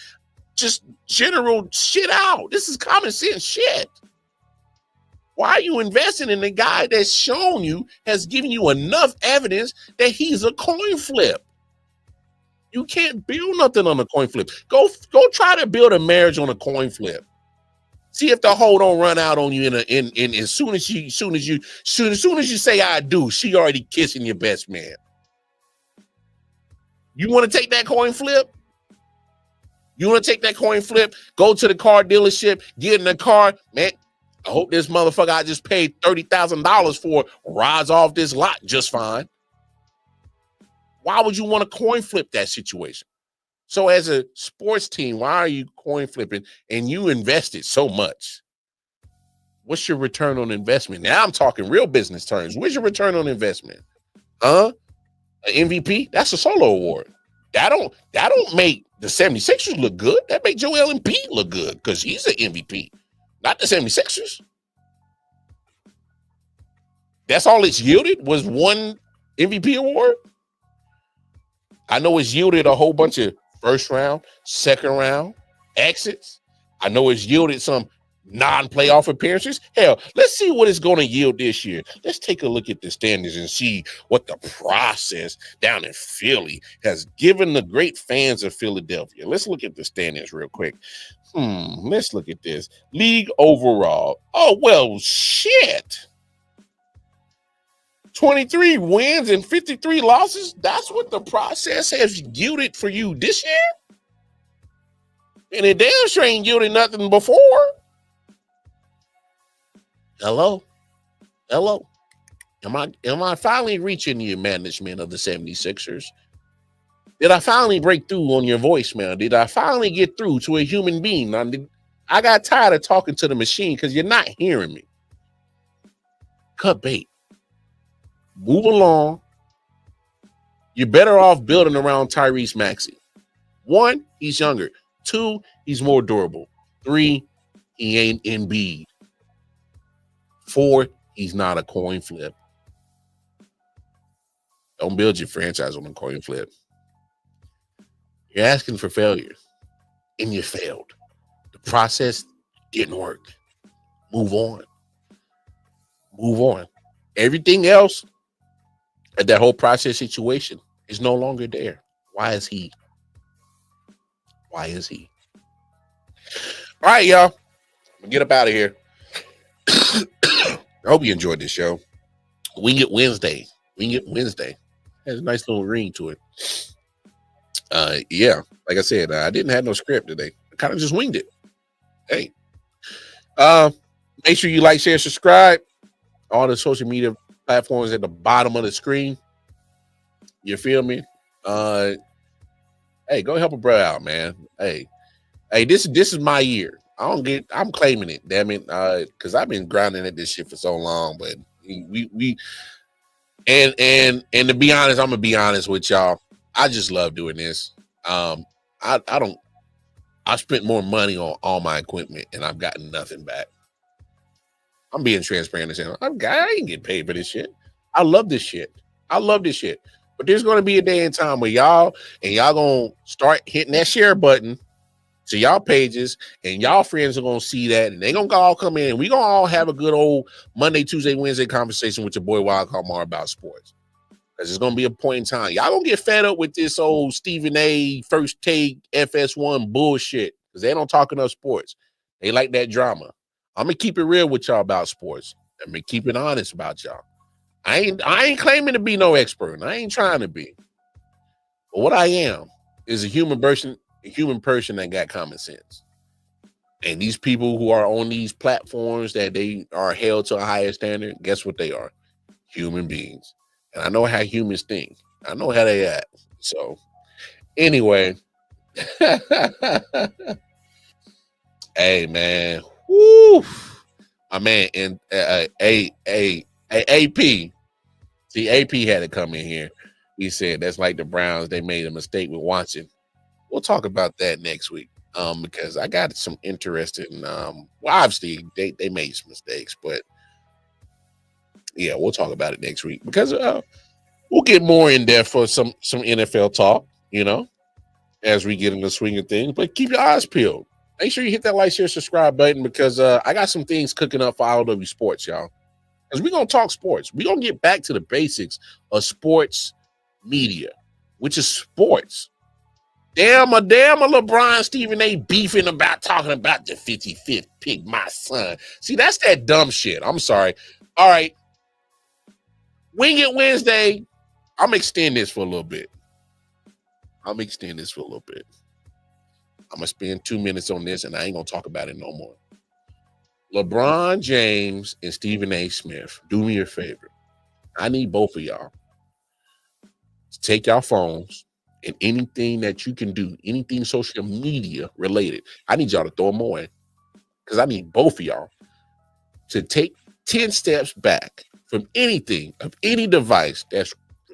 just general shit out? This is common sense shit. Why are you investing in a guy that's shown you, has given you enough evidence that he's a coin flip? You can't build nothing on a coin flip. Go try to build a marriage on a coin flip. See if the hoe don't run out on you in as soon as you say I do, she already kissing your best man. You want to take that coin flip? You want to take that coin flip? Go to the car dealership, get in the car, man. I hope this motherfucker I just paid $30,000 for rides off this lot just fine. Why would you want to coin flip that situation? So as a sports team, why are you coin flipping and you invested so much? What's your return on investment? Now I'm talking real business terms. Where's your return on investment? An MVP? That's a solo award. That don't make the 76ers look good. That make Joel Embiid look good because he's an MVP, not the 76ers. That's all it's yielded was one MVP award. I know it's yielded a whole bunch of first round, second round exits. I know it's yielded some non-playoff appearances. Hell, let's see what it's going to yield this year. Let's take a look at the standings and see what the process down in Philly has given the great fans of Philadelphia. Let's look at the standings real quick. Let's look at this. League overall. Oh, well, shit. 23 wins and 53 losses. That's what the process has yielded for you this year. And it damn sure ain't yielded nothing before. Hello? Am I finally reaching your management of the 76ers? Did I finally break through on your voicemail? Did I finally get through to a human being? I got tired of talking to the machine because you're not hearing me. Cut bait. Move along. You're better off building around Tyrese Maxey. 1, he's younger. 2, he's more durable. 3, he ain't Embiid. 4, he's not a coin flip. Don't build your franchise on a coin flip. You're asking for failure, and you failed. The process didn't work. Move on. Move on. Everything else at that whole process situation is no longer there. Why is he? Why is he? All right, y'all. Get up out of here. I hope you enjoyed this show. Wing It Wednesday. Has a nice little ring to it. Yeah, like I said, I didn't have no script today. I kind of just winged it. Hey. Make sure you like, share, subscribe. All the social media platforms at the bottom of the screen. You feel me? Hey, go help a brother out, man. Hey, this is my year. I'm claiming it, damn it. Because I've been grinding at this shit for so long, but we and to be honest, I'm gonna be honest with y'all. I just love doing this. I spent more money on all my equipment and I've gotten nothing back. I'm being transparent and saying, I ain't getting paid for this shit. I love this shit. But there's going to be a day and time where y'all gonna start hitting that share button to y'all pages, and y'all friends are gonna see that, and they gonna all come in, and we gonna all have a good old Monday, Tuesday, Wednesday conversation with your boy Wildcard Mar about sports. Because there's gonna be a point in time. Y'all gonna get fed up with this old Stephen A. First Take FS1 bullshit. Because they don't talk enough sports. They like that drama. I'm gonna keep it real with y'all about sports. I'm gonna keep it honest about y'all. I ain't claiming to be no expert. I ain't trying to be. But what I am is a human person that got common sense. And these people who are on these platforms that they are held to a higher standard, guess what they are? Human beings. And I know how humans think. I know how they act. So, anyway. Hey, man. Woo. My man, and AP. See, AP had to come in here. He said that's like the Browns. They made a mistake with Watson. We'll talk about that next week. Because I got some interesting. Well, obviously they made some mistakes, but yeah, we'll talk about it next week because we'll get more in depth for some NFL talk, as we get in the swing of things. But keep your eyes peeled. Make sure you hit that like, share, subscribe button because I got some things cooking up for I.O.W. Sports, y'all. Because we're going to talk sports. We're going to get back to the basics of sports media, which is sports. Damn a LeBron Stephen A. beefing about talking about the 55th pick, my son. See, that's that dumb shit. I'm sorry. All right. Wing It Wednesday. I'm going to extend this for a little bit. I'm going to spend 2 minutes on this, and I ain't going to talk about it no more. LeBron James and Stephen A. Smith, do me a favor. I need both of y'all to take your phones and anything that you can do, anything social media related, I need y'all to throw them away because I need both of y'all to take 10 steps back from anything of any device that's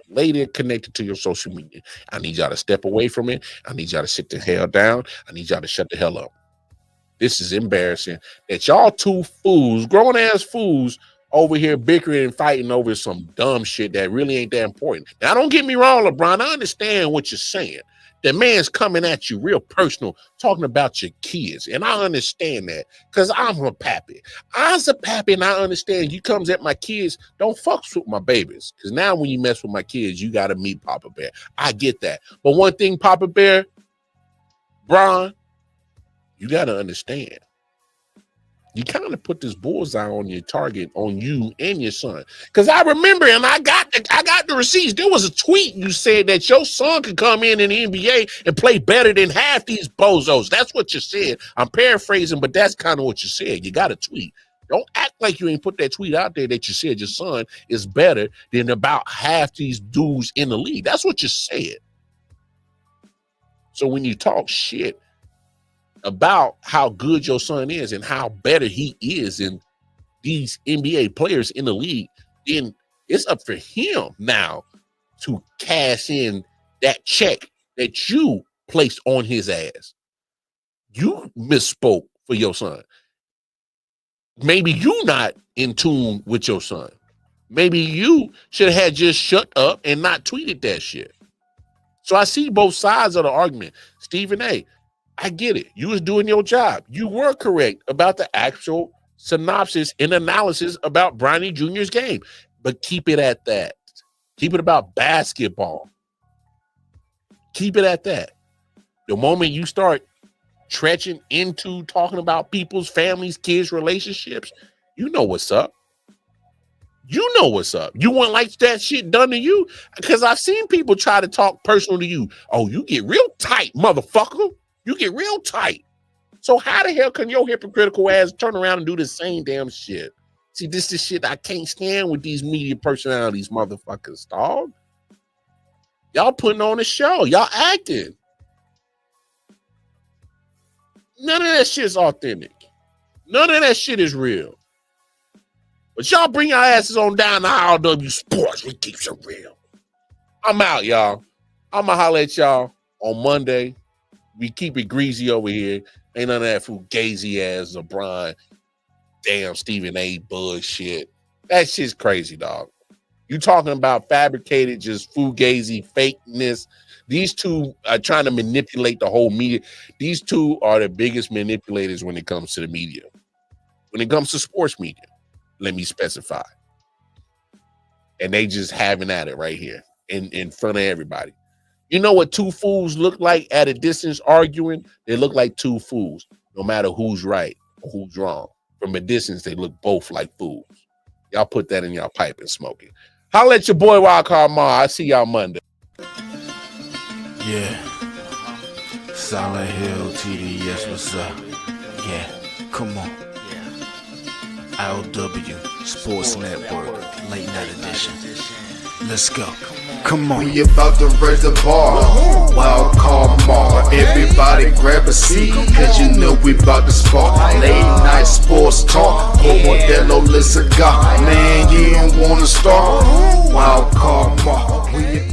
related, connected to your social media. I need y'all to step away from it. I need y'all to sit the hell down. I need y'all to shut the hell up. This is embarrassing that y'all two fools, grown-ass fools, over here bickering and fighting over some dumb shit that really ain't that important. Now, don't get me wrong, LeBron. I understand what you're saying. The man's coming at you real personal, talking about your kids. And I understand that because I'm a pappy. I'm a pappy, and I understand you comes at my kids. Don't fuck with my babies. Because now when you mess with my kids, you got to meet Papa Bear. I get that. But one thing, Papa Bear, Bron, you got to understand. You kind of put this bullseye on your target, on you and your son. Because I remember, and I got the receipts. There was a tweet you said that your son could come in the NBA and play better than half these bozos. That's what you said. I'm paraphrasing, but that's kind of what you said. You got a tweet. Don't act like you ain't put that tweet out there that you said your son is better than about half these dudes in the league. That's what you said. So when you talk shit about how good your son is and how better he is than these NBA players in the league, then it's up for him now to cash in that check that you placed on his ass. You misspoke for your son. Maybe you not in tune with your son. Maybe you should have just shut up and not tweeted that shit. So I see both sides of the argument. Stephen A., I get it. You was doing your job. You were correct about the actual synopsis and analysis about Bronny Jr.'s game. But keep it at that. Keep it about basketball. Keep it at that. The moment you start stretching into talking about people's families, kids, relationships, you know what's up. You know what's up. You want like that shit done to you? Because I've seen people try to talk personal to you. Oh, you get real tight, motherfucker. You get real tight. So how the hell can your hypocritical ass turn around and do the same damn shit? See, this is shit I can't stand with these media personalities, motherfuckers, dog. Y'all putting on a show. Y'all acting. None of that shit is authentic. None of that shit is real. But y'all bring your asses on down to I.O.W. Sports. We keep some real. I'm out, y'all. I'm going to holler at y'all on Monday. We keep it greasy over here. Ain't none of that fugazi ass LeBron, damn Stephen A. bullshit. That shit's crazy, dog. You talking about fabricated, just fugazi fakeness. These two are trying to manipulate the whole media. These two are the biggest manipulators when it comes to the media. When it comes to sports media, let me specify. And they just having at it right here in front of everybody. You know what two fools look like at a distance arguing? They look like two fools, no matter who's right or who's wrong. From a distance, they look both like fools. Y'all put that in y'all pipe and smoke it. Holla at your boy Wildcard Mar. I see y'all Monday. Yeah. Solid Hill TD, yes, what's up? Yeah, come on. I.O.W. Sports Network, late night edition. Let's go. Come on. We about to raise the bar. Wildcard Mar. Everybody grab a seat, cause you know we about to spark. Late night sports talk. Modelo cigar. Man, you don't wanna start. Wildcard Mar.